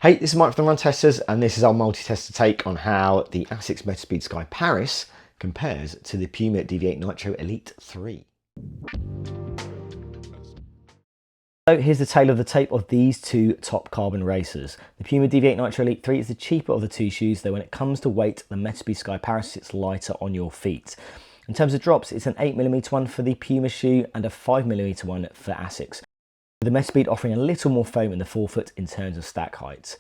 Hey, this is Mike from the Run Testers, and this is our multi-tester take on how the Asics Metaspeed Sky Paris compares to the Puma Deviate Nitro Elite 3. So here's the tale of the tape of these two top carbon racers. The Puma Deviate Nitro Elite 3 is the cheaper of the two shoes, though when it comes to weight, the Metaspeed Sky Paris sits lighter on your feet. In terms of drops, it's an 8mm one for the Puma shoe and a 5mm one for Asics, with the Metaspeed offering a little more foam in the forefoot in terms of stack height.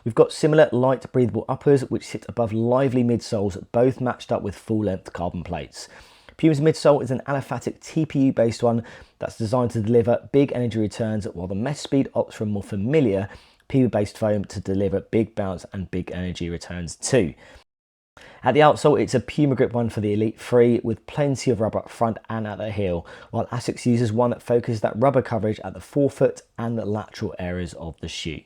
We've got similar light breathable uppers which sit above lively midsoles, both matched up with full length carbon plates. Puma's midsole is an aliphatic TPU based one that's designed to deliver big energy returns, while the Metaspeed opts for a more familiar PU based foam to deliver big bounce and big energy returns too. At the outsole, it's a Puma grip one for the Elite 3 with plenty of rubber up front and at the heel, while Asics uses one that focuses that rubber coverage at the forefoot and the lateral areas of the shoe.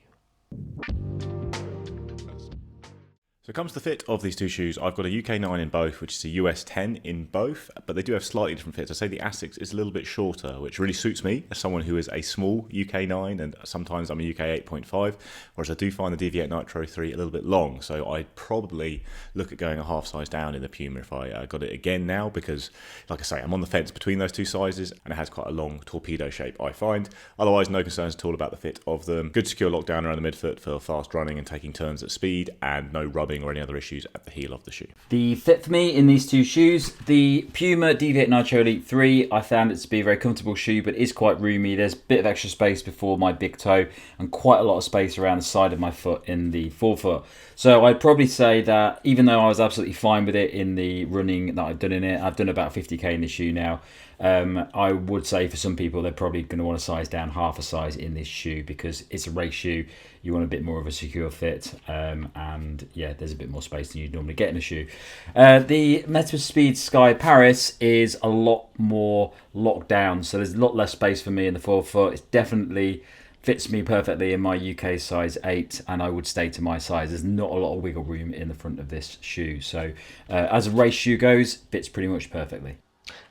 So it comes to the fit of these two shoes. I've got a UK 9 in both, which is a US 10 in both, but they do have slightly different fits. I'd say the Asics is a little bit shorter, which really suits me as someone who is a small UK 9, and sometimes I'm a UK 8.5, whereas I do find the Deviate Nitro 3 a little bit long, so I'd probably look at going a half size down in the Puma if I got it again now, because, like I say, I'm on the fence between those two sizes, and it has quite a long torpedo shape, I find. Otherwise, no concerns at all about the fit of them. Good secure lockdown around the midfoot for fast running and taking turns at speed, and no rubbing or any other issues at the heel of the shoe. The fit for me in these two shoes, the Puma Deviate Nitro Elite 3, I found it to be a very comfortable shoe, but is quite roomy. There's a bit of extra space before my big toe and quite a lot of space around the side of my foot in the forefoot. So I'd probably say that even though I was absolutely fine with it in the running that I've done in it, I've done about 50k in the shoe now, I would say for some people they're probably going to want to size down half a size in this shoe because it's a race shoe. You want a bit more of a secure fit, and yeah, there's a bit more space than you'd normally get in a shoe. The Metaspeed Sky Paris is a lot more locked down, so there's a lot less space for me in the forefoot. It definitely fits me perfectly in my UK size 8, and I would stay to my size. There's not a lot of wiggle room in the front of this shoe, so as a race shoe goes, fits pretty much perfectly.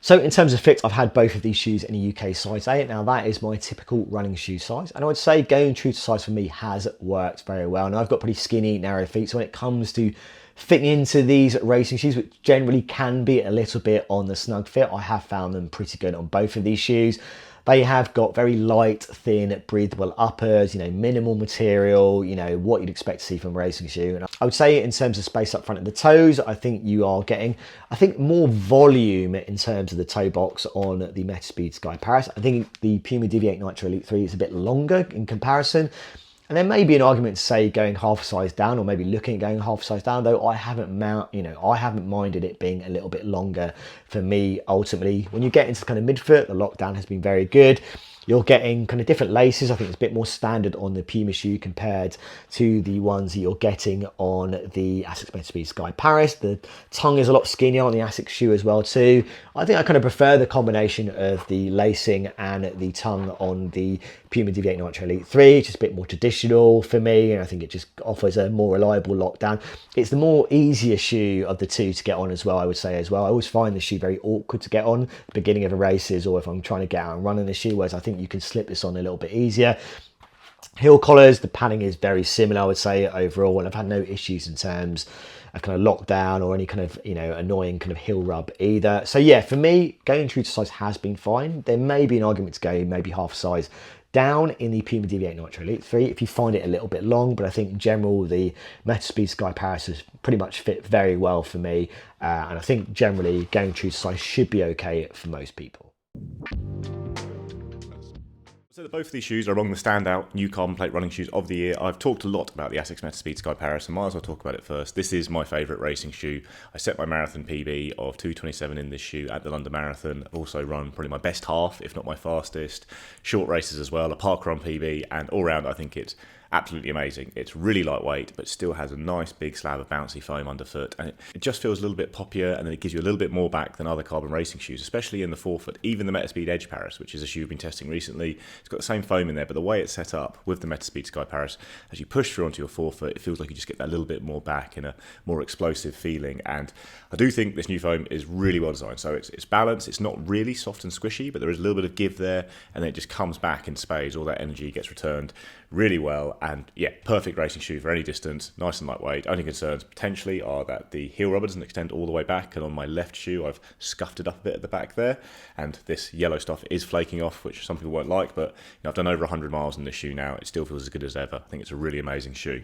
So in terms of fit, I've had both of these shoes in a UK size 8. Now that is my typical running shoe size, and I would say going true to size for me has worked very well. And I've got pretty skinny, narrow feet, so when it comes to fitting into these racing shoes, which generally can be a little bit on the snug fit, I have found them pretty good on both of these shoes. They have got very light, thin, breathable uppers, minimal material, what you'd expect to see from a racing shoe. And I would say in terms of space up front of the toes, I think you are getting, more volume in terms of the toe box on the Metaspeed Sky Paris. I think the Puma Deviate Nitro Elite 3 is a bit longer in comparison. And there may be an argument to say going half a size down, or maybe looking at going half a size down, though I haven't minded it being a little bit longer for me. Ultimately, when you get into kind of midfoot, the lockdown has been very good. You're getting kind of different laces. I think it's a bit more standard on the Puma shoe compared to the ones that you're getting on the Asics Metaspeed Sky Paris. The tongue is a lot skinnier on the Asics shoe as well too. I think I kind of prefer the combination of the lacing and the tongue on the Puma Deviate Nitro Elite 3. It's just a bit more traditional for me, and I think it just offers a more reliable lockdown. It's the more easier shoe of the two to get on as well, I would say as well. I always find the shoe very awkward to get on at the beginning of a races, or if I'm trying to get out and run in the shoe, whereas I think you can slip this on a little bit easier. Heel collars, the padding is very similar, I would say, overall, and I've had no issues in terms of kind of lockdown or any kind of annoying kind of heel rub either. So yeah, for me, going true to size has been fine. There may be an argument to go maybe half size down in the Puma Deviate Nitro Elite 3 if you find it a little bit long, but I think in general the Metaspeed Sky Paris has pretty much fit very well for me, and I think generally going true to size should be okay for most people. So both of these shoes are among the standout new carbon plate running shoes of the year. I've talked a lot about the Asics Metaspeed Sky Paris, and might as well talk about it first. This is my favourite racing shoe. I set my marathon PB of 2:27 in this shoe at the London Marathon. I've also run probably my best half, if not my fastest. Short races as well, a park run PB, and all round I think it's absolutely amazing. It's really lightweight, but still has a nice big slab of bouncy foam underfoot, and it just feels a little bit poppier, and then it gives you a little bit more back than other carbon racing shoes, especially in the forefoot. Even the Metaspeed Edge Paris, which is a shoe we've been testing recently, it's got the same foam in there, but the way it's set up with the Metaspeed Sky Paris, as you push through onto your forefoot, it feels like you just get that little bit more back in a more explosive feeling. And I do think this new foam is really well designed. So it's balanced, it's not really soft and squishy, but there is a little bit of give there, and then it just comes back in spades. All that energy gets returned really well, and yeah, perfect racing shoe for any distance, nice and lightweight. Only concerns potentially are that the heel rubber doesn't extend all the way back, and on my left shoe I've scuffed it up a bit at the back there, and this yellow stuff is flaking off, which some people won't like, but I've done over 100 miles in this shoe now. It still feels as good as ever. I think it's a really amazing shoe.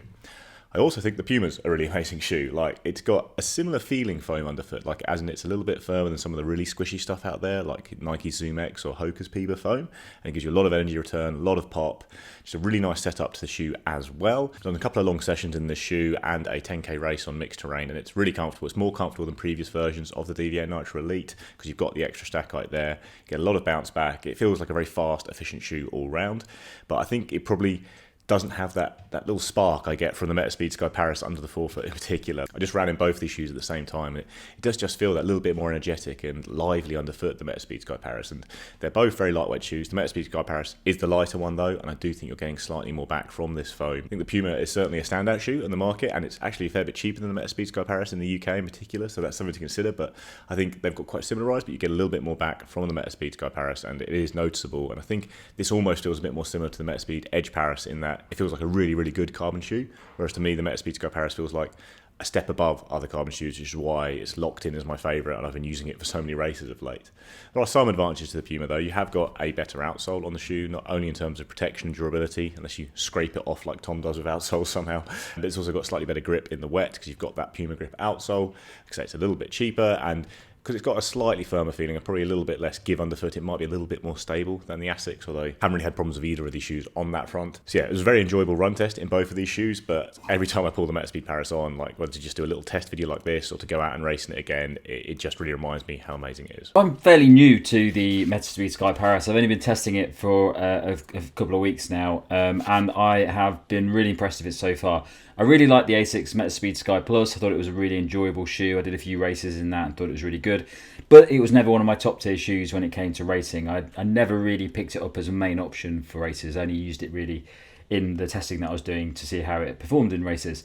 I also think the Puma's a really amazing shoe. Like, it's got a similar feeling foam underfoot, like as in it's a little bit firmer than some of the really squishy stuff out there, like Nike Zoom X or Hoka's Puma foam, and it gives you a lot of energy return, a lot of pop. Just a really nice setup to the shoe as well. I've done a couple of long sessions in this shoe and a 10k race on mixed terrain, and it's really comfortable. It's more comfortable than previous versions of the Deviate Nitro Elite because you've got the extra stack height there. You get a lot of bounce back. It feels like a very fast, efficient shoe all round, but I think it probably doesn't have that little spark I get from the Metaspeed Sky Paris under the forefoot in particular. I just ran in both these shoes at the same time, and it does just feel that little bit more energetic and lively underfoot, the Metaspeed Sky Paris, and they're both very lightweight shoes. The Metaspeed Sky Paris is the lighter one though, and I do think you're getting slightly more back from this foam. I think the Puma is certainly a standout shoe in the market, and it's actually a fair bit cheaper than the Metaspeed Sky Paris in the UK in particular, so that's something to consider, but I think they've got quite similar rise, but you get a little bit more back from the Metaspeed Sky Paris, and it is noticeable, and I think this almost feels a bit more similar to the Metaspeed Edge Paris in that it feels like a really good carbon shoe, whereas to me the Metaspeed Sky Paris feels like a step above other carbon shoes, which is why it's locked in as my favourite, and I've been using it for so many races of late. There are some advantages to the Puma though. You have got a better outsole on the shoe, not only in terms of protection and durability, unless you scrape it off like Tom does with outsoles somehow, but it's also got slightly better grip in the wet because you've got that Puma grip outsole. Like I say, it's a little bit cheaper, and because it's got a slightly firmer feeling and probably a little bit less give underfoot, it might be a little bit more stable than the Asics, although I haven't really had problems with either of these shoes on that front. So yeah, it was a very enjoyable run test in both of these shoes, but every time I pull the Metaspeed Paris on, like whether to just do a little test video like this or to go out and race in it again, it just really reminds me how amazing it is. I'm fairly new to the Metaspeed Sky Paris. I've only been testing it for a couple of weeks now, and I have been really impressed with it so far. I really like the Asics Metaspeed Sky Plus. I thought it was a really enjoyable shoe. I did a few races in that and thought it was really good. But it was never one of my top tier shoes when it came to racing. I never really picked it up as a main option for races. I only used it really in the testing that I was doing to see how it performed in races.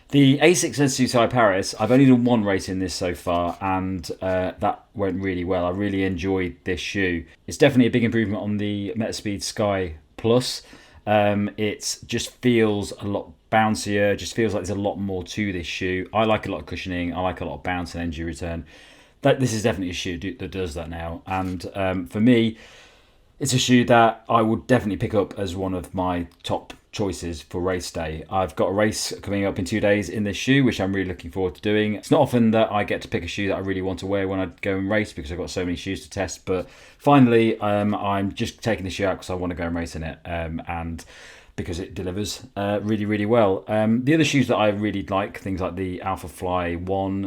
The Asics Metaspeed Sky Paris, I've only done one race in this so far, and that went really well. I really enjoyed this shoe. It's definitely a big improvement on the Metaspeed Sky Plus. It just feels a lot bouncier, just feels like there's a lot more to this shoe. I like a lot of cushioning, I like a lot of bounce and energy return. This is definitely a shoe that does that now, and for me, it's a shoe that I would definitely pick up as one of my top choices for race day. I've got a race coming up in 2 days in this shoe, which I'm really looking forward to doing. It's not often that I get to pick a shoe that I really want to wear when I go and race because I've got so many shoes to test, but finally I'm just taking the shoe out because I want to go and race in it, and because it delivers really well. The other shoes that I really like, things like the Alpha Fly 1,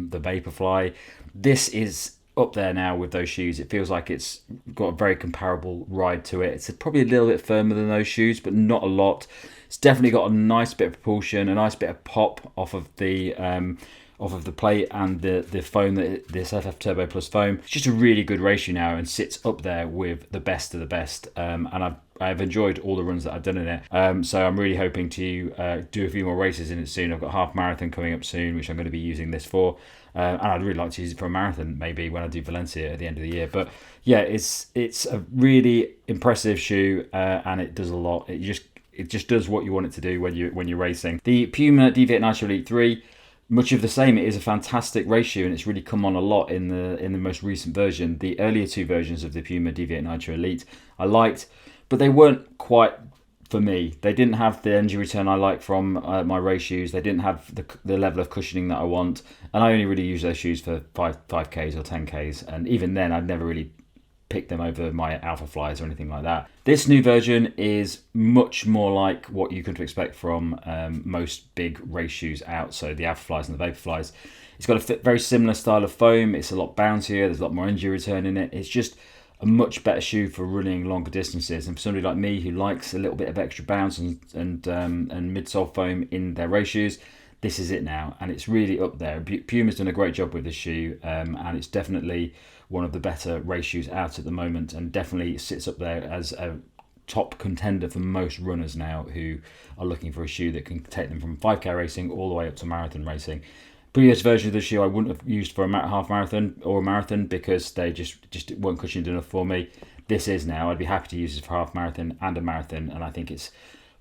the Vaporfly, this is up there now with those shoes. It feels like it's got a very comparable ride to it. It's probably a little bit firmer than those shoes, but not a lot. It's definitely got a nice bit of propulsion, a nice bit of pop off of the plate and the foam, this FF Turbo Plus foam. It's just a really good ratio now and sits up there with the best of the best. And I've enjoyed all the runs that I've done in it. So I'm really hoping to do a few more races in it soon. I've got a half marathon coming up soon, which I'm going to be using this for. And I'd really like to use it for a marathon, maybe when I do Valencia at the end of the year. But yeah, it's a really impressive shoe, and it does a lot. It just does what you want it to do when you're racing. The Puma Deviate Nitro Elite 3, much of the same. It is a fantastic race shoe, and it's really come on a lot in the most recent version. The earlier two versions of the Puma Deviate Nitro Elite I liked, but they weren't quite for me. They didn't have the energy return I like from my race shoes. They didn't have the level of cushioning that I want, and I only really use those shoes for 5Ks or 10Ks, and even then I'd never really pick them over my Alpha Flies or anything like that. This new version is much more like what you could expect from most big race shoes out, so the Alpha Flies and the Vapor Flies. It's got a very similar style of foam. It's a lot bouncier, there's a lot more energy return in it. It's just a much better shoe for running longer distances, and for somebody like me who likes a little bit of extra bounce and midsole foam in their race shoes, this is it now, and it's really up there. Puma's done a great job with this shoe, and it's definitely one of the better race shoes out at the moment, and definitely sits up there as a top contender for most runners now who are looking for a shoe that can take them from 5K racing all the way up to marathon racing. Previous version of the shoe I wouldn't have used for a half marathon or a marathon because they just weren't cushioned enough for me. This is now. I'd be happy to use it for half marathon and a marathon, and I think it's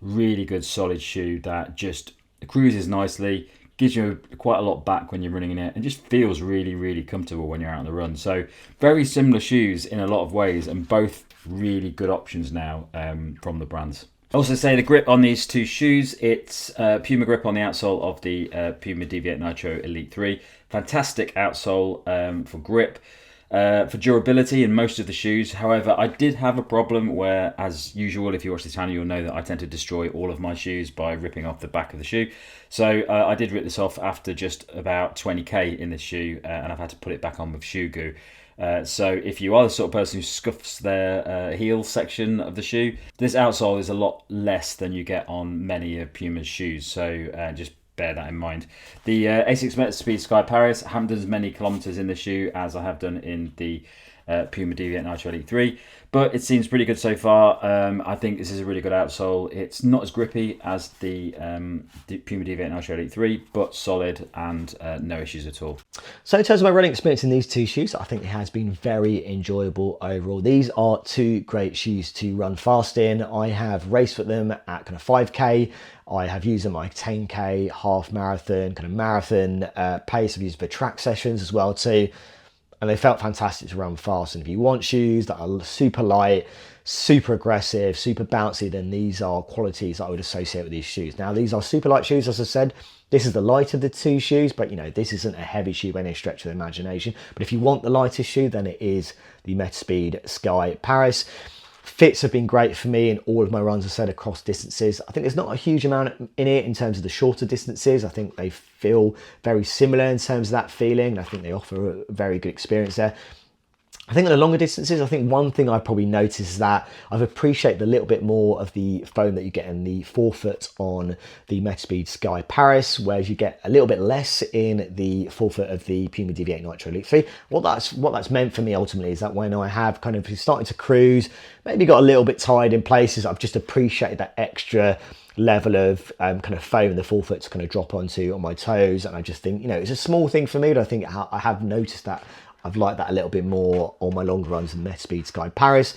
really good solid shoe that just cruises nicely, gives you quite a lot back when you're running in it, and just feels really, really comfortable when you're out on the run. So very similar shoes in a lot of ways, and both really good options now from the brands. I also say the grip on these two shoes, it's Puma grip on the outsole of the Puma Deviate Nitro Elite 3. Fantastic outsole for grip. For durability in most of the shoes. However, I did have a problem where, as usual, if you watch the channel, you'll know that I tend to destroy all of my shoes by ripping off the back of the shoe. So I did rip this off after just about 20k in this shoe, and I've had to put it back on with shoe goo. So if you are the sort of person who scuffs their heel section of the shoe, this outsole is a lot less than you get on many of Puma's shoes. So just bear that in mind. The Asics Metaspeed Sky Paris, I haven't done as many kilometers in the shoe as I have done in the Puma Deviate Nitro Elite 3, but it seems pretty good so far. I think this is a really good outsole. It's not as grippy as the Puma Deviate Nitro Elite 3, but solid and no issues at all. So in terms of my running experience in these two shoes, I think it has been very enjoyable overall. These are two great shoes to run fast in. I have raced with them at kind of 5k. I have used them like 10k, half marathon, kind of marathon pace. I've used for track sessions as well too. And they felt fantastic to run fast. And if you want shoes that are super light, super aggressive, super bouncy, then these are qualities that I would associate with these shoes. Now, these are super light shoes, as I said. This is the light of the two shoes, but you know, this isn't a heavy shoe by any stretch of the imagination. But if you want the lightest shoe, then it is the Metaspeed Sky Paris. Fits have been great for me in all of my runs, I said, across distances. I think there's not a huge amount in it in terms of the shorter distances. I think they feel very similar in terms of that feeling. I think they offer a very good experience there. I think on the longer distances, I think one thing I probably noticed is that I've appreciated a little bit more of the foam that you get in the forefoot on the Metaspeed Sky Paris, whereas you get a little bit less in the forefoot of the Puma Deviate Nitro Elite 3. What that's meant for me ultimately is that when I have kind of started to cruise, maybe got a little bit tired in places, I've just appreciated that extra level of kind of foam in the forefoot to kind of drop onto on my toes. And I just think, you know, it's a small thing for me, but I think I have noticed that I've liked that a little bit more on my longer runs in Metaspeed Sky Paris.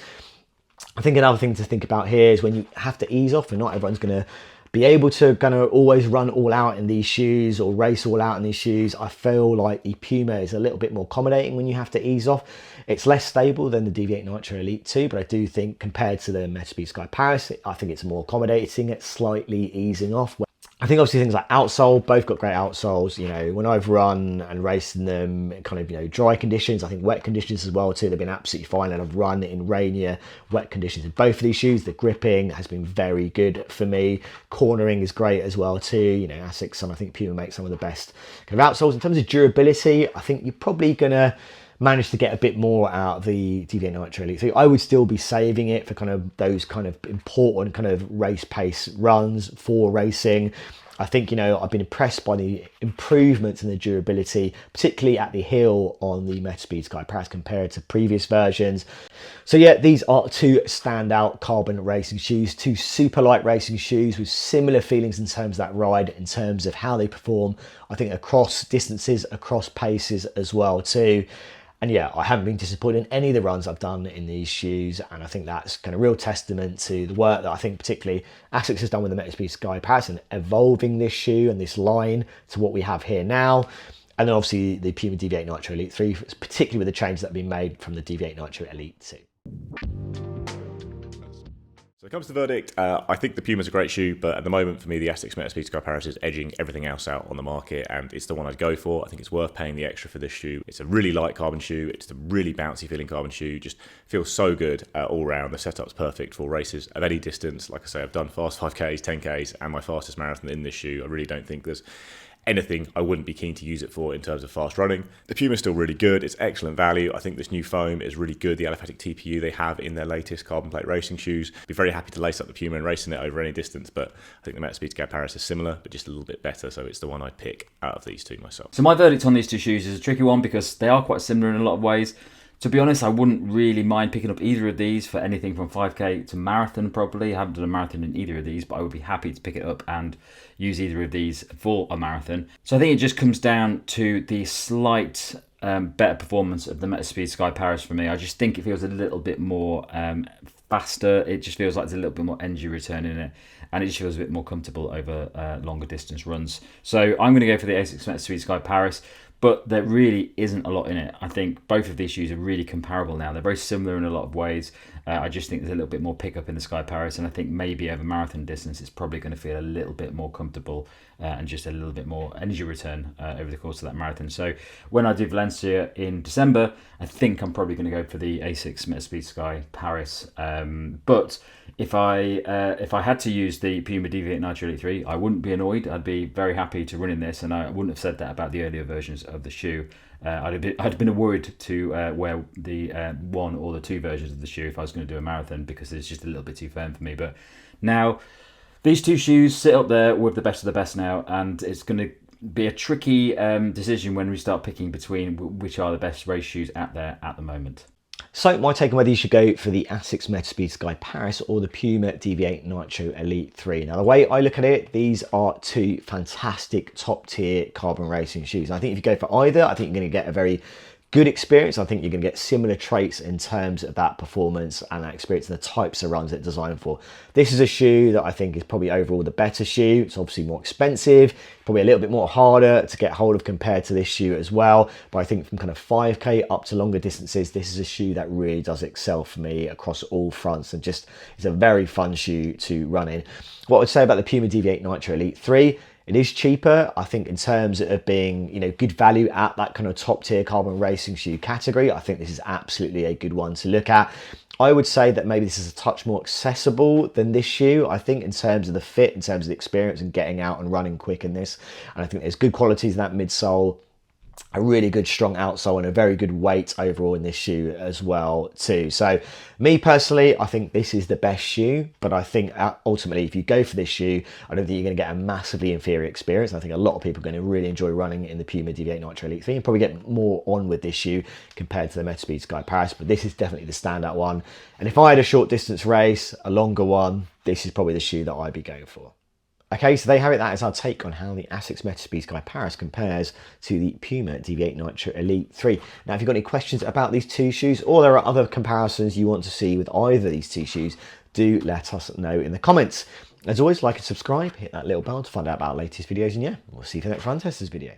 I think another thing to think about here is when you have to ease off, and not everyone's going to be able to kind of always run all out in these shoes or race all out in these shoes. I feel like the Puma is a little bit more accommodating when you have to ease off. It's less stable than the Deviate Nitro Elite 2, but I do think compared to the Metaspeed Sky Paris, I think it's more accommodating, it's slightly easing off. I think obviously things like outsole, both got great outsoles. You know, when I've run and raced in them in kind of, you know, dry conditions, I think wet conditions as well too, they've been absolutely fine. And I've run in rainier, wet conditions in both of these shoes. The gripping has been very good for me. Cornering is great as well too. You know, Asics and I think Puma make some of the best kind of outsoles. In terms of durability, I think you're probably gonna manage to get a bit more out of the Deviate Nitro Elite 3. I would still be saving it for kind of those kind of important kind of race pace runs for racing. I think, you know, I've been impressed by the improvements in the durability, particularly at the heel on the Metaspeed Sky Paris compared to previous versions. So yeah, these are two standout carbon racing shoes, two super light racing shoes with similar feelings in terms of that ride, in terms of how they perform, I think across distances, across paces as well too. And yeah, I haven't been disappointed in any of the runs I've done in these shoes. And I think that's kind of real testament to the work that I think particularly Asics has done with the Metaspeed Sky Paris and evolving this shoe and this line to what we have here now. And then obviously the Puma Deviate Nitro Elite 3, particularly with the changes that have been made from the Deviate Nitro Elite 2. So it comes to the verdict, I think the Puma's a great shoe, but at the moment for me the Asics Metaspeed Sky Paris is edging everything else out on the market, and it's the one I'd go for. I think it's worth paying the extra for this shoe. It's a really light carbon shoe, it's a really bouncy feeling carbon shoe, just feels so good all round. The setup's perfect for races of any distance. Like I say, I've done fast 5Ks, 10Ks, and my fastest marathon in this shoe. I really don't think there's anything I wouldn't be keen to use it for in terms of fast running. The Puma's still really good. It's excellent value. I think this new foam is really good. The aliphatic TPU they have in their latest carbon plate racing shoes. Be very happy to lace up the Puma and racing it over any distance, but I think the Metaspeed Sky Paris is similar, but just a little bit better, so it's the one I'd pick out of these two myself. So my verdict on these two shoes is a tricky one because they are quite similar in a lot of ways. To be honest, I wouldn't really mind picking up either of these for anything from 5K to marathon probably. I haven't done a marathon in either of these, but I would be happy to pick it up and use either of these for a marathon. So I think it just comes down to the slight better performance of the Metaspeed Sky Paris for me. I just think it feels a little bit more faster. It just feels like there's a little bit more energy return in it, and it just feels a bit more comfortable over longer distance runs. So I'm going to go for the Asics Metaspeed Sky Paris. But there really isn't a lot in it. I think both of these shoes are really comparable now. They're very similar in a lot of ways. I just think there's a little bit more pickup in the Sky Paris, and I think maybe over marathon distance, it's probably going to feel a little bit more comfortable and just a little bit more energy return over the course of that marathon. So when I do Valencia in December, I think I'm probably going to go for the Asics Metaspeed Sky Paris. But if I had to use the Puma Deviate Nitro Elite 3, I wouldn't be annoyed. I'd be very happy to run in this, and I wouldn't have said that about the earlier versions of the shoe. I'd been worried to wear the one or the two versions of the shoe if I was going to do a marathon, because it's just a little bit too firm for me. But now these two shoes sit up there with the best of the best now, and it's going to be a tricky decision when we start picking between which are the best race shoes out there at the moment. So my take on whether you should go for the Asics Metaspeed Sky Paris or the Puma Deviate Nitro Elite 3. Now the way I look at it, these are two fantastic top tier carbon racing shoes. I think if you go for either, I think you're going to get a very good experience. I think you're going to get similar traits in terms of that performance and that experience and the types of runs it's designed for. This is a shoe that I think is probably overall the better shoe. It's obviously more expensive, probably a little bit more harder to get hold of compared to this shoe as well. But I think from kind of 5K up to longer distances, this is a shoe that really does excel for me across all fronts, and just is a very fun shoe to run in. What I would say about the Puma Deviate Nitro Elite 3, it is cheaper, I think, in terms of being, good value at that kind of top tier carbon racing shoe category. I think this is absolutely a good one to look at. I would say that maybe this is a touch more accessible than this shoe, I think, in terms of the fit, in terms of the experience and getting out and running quick in this. And I think there's good qualities in that midsole, a really good strong outsole, and a very good weight overall in this shoe as well too. So me personally, I think this is the best shoe, but I think ultimately if you go for this shoe, I don't think you're going to get a massively inferior experience. I think a lot of people are going to really enjoy running in the Puma Deviate Nitro Elite 3 and probably get more on with this shoe compared to the Metaspeed Sky Paris, but this is definitely the standout one. And if I had a short distance race, a longer one, this is probably the shoe that I'd be going for. Okay, so there you have it. That is our take on how the Asics Metaspeed Sky Paris compares to the Puma Deviate Nitro Elite 3. Now, if you've got any questions about these two shoes, or there are other comparisons you want to see with either of these two shoes, do let us know in the comments. As always, like and subscribe, hit that little bell to find out about our latest videos, and yeah, we'll see you for the next Run Testers video.